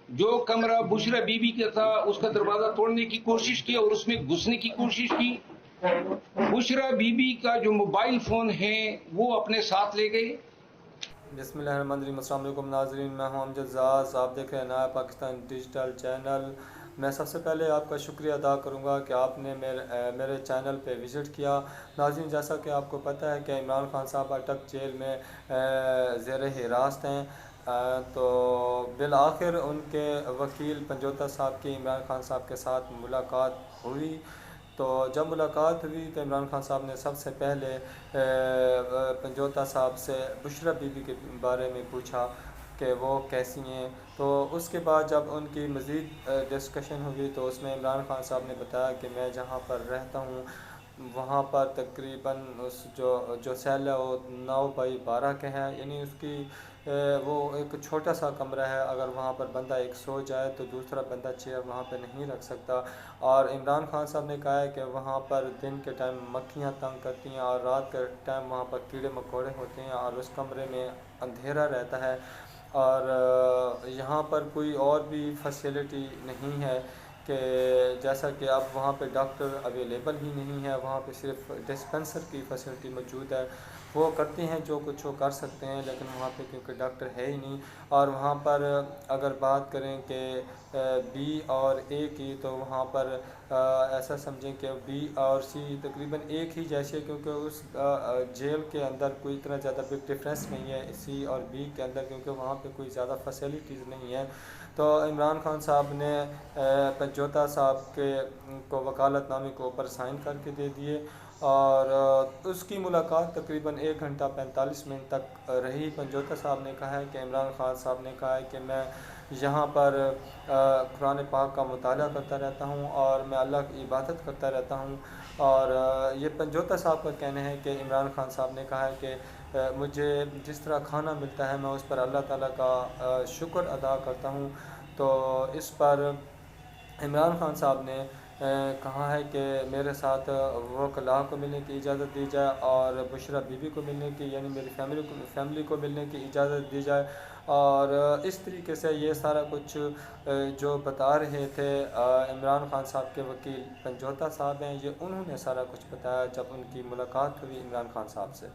जो कमरा बुशरा बीबी का था उसका दरवाजा तोड़ने की कोशिश की और उसमें घुसने की कोशिश की। बुशरा बीबी का जो मोबाइल फोन है वो अपने साथ ले गए। बिस्मिल्लाहिर्रहमानिर्रहीम। अस्सलाम वालेकुम नाज़रीन, मैं हूं अमजद ज़ाज़। आप देख रहे हैं नया पाकिस्तान डिजिटल चैनल। मैं सबसे पहले आपका शुक्रिया अदा करूंगा कि आपने मेरे चैनल पे विज़िट किया। नाज़रीन, जैसा कि आपको पता है कि इमरान खान साहब अटक जेल में ज़ेर हिरासत हैं। तो बिल आखिर उनके वकील पंजोता साहब की इमरान खान साहब के साथ मुलाकात हुई। तो जब मुलाकात हुई तो इमरान खान साहब ने सबसे पहले पंजोता साहब से बुशरा बीबी के बारे में पूछा कि वो कैसी हैं। तो उसके बाद जब उनकी मज़ीद डिस्कशन हुई तो उसमें इमरान खान साहब ने बताया कि मैं जहाँ पर रहता हूँ वहाँ पर तकरीबन उस जो सेल है वो 9 बाई 12 के हैं, यानी उसकी वो एक छोटा सा कमरा है। अगर वहाँ पर बंदा एक सो जाए तो दूसरा बंदा चेयर वहाँ पर नहीं रख सकता। और इमरान खान साहब ने कहा है कि वहाँ पर दिन के टाइम मक्खियाँ तंग करती हैं और रात के टाइम वहाँ पर कीड़े मकोड़े होते हैं और उस कमरे में अंधेरा रहता है। और यहाँ पर कोई और भी फैसिलिटी नहीं है कि जैसा कि अब वहाँ पे डॉक्टर अवेलेबल ही नहीं है। वहाँ पे सिर्फ डिस्पेंसर की फैसिलिटी मौजूद है। वो करते हैं जो कुछ वो कर सकते हैं, लेकिन वहाँ पे क्योंकि डॉक्टर है ही नहीं। और वहाँ पर अगर बात करें कि बी और ए की, तो वहाँ पर ऐसा समझें कि बी और सी तकरीबन एक ही जैसे, क्योंकि उस जेल के अंदर कोई इतना ज़्यादा बिग डिफरेंस नहीं है सी और बी के अंदर, क्योंकि वहाँ पे कोई ज़्यादा फैसिलिटीज़ नहीं है। तो इमरान खान साहब ने पंजोता साहब के को वकालतनामे के ऊपर साइन करके दे दिए। और उसकी मुलाकात तकरीबन 1 घंटा 45 मिनट तक रही। पंजोता साहब ने कहा है कि इमरान खान साहब ने कहा है कि मैं यहाँ पर कुरान पाक का मुताला करता रहता हूँ और मैं अल्लाह की इबादत करता रहता हूँ। और ये पंजोता साहब का कहना है कि इमरान खान साहब ने कहा है कि मुझे जिस तरह खाना मिलता है मैं उस पर अल्लाह ताला का शुक्र अदा करता हूँ। तो इस पर इमरान खान साहब ने कहा है कि मेरे साथ वकला को मिलने की इजाज़त दी जाए और बुशरा बीबी को मिलने की, यानी मेरी फैमिली को मिलने की इजाज़त दी जाए। और इस तरीके से ये सारा कुछ जो बता रहे थे इमरान खान साहब के वकील पंजोता साहब हैं, ये उन्होंने सारा कुछ बताया जब उनकी मुलाकात हुई इमरान खान साहब से।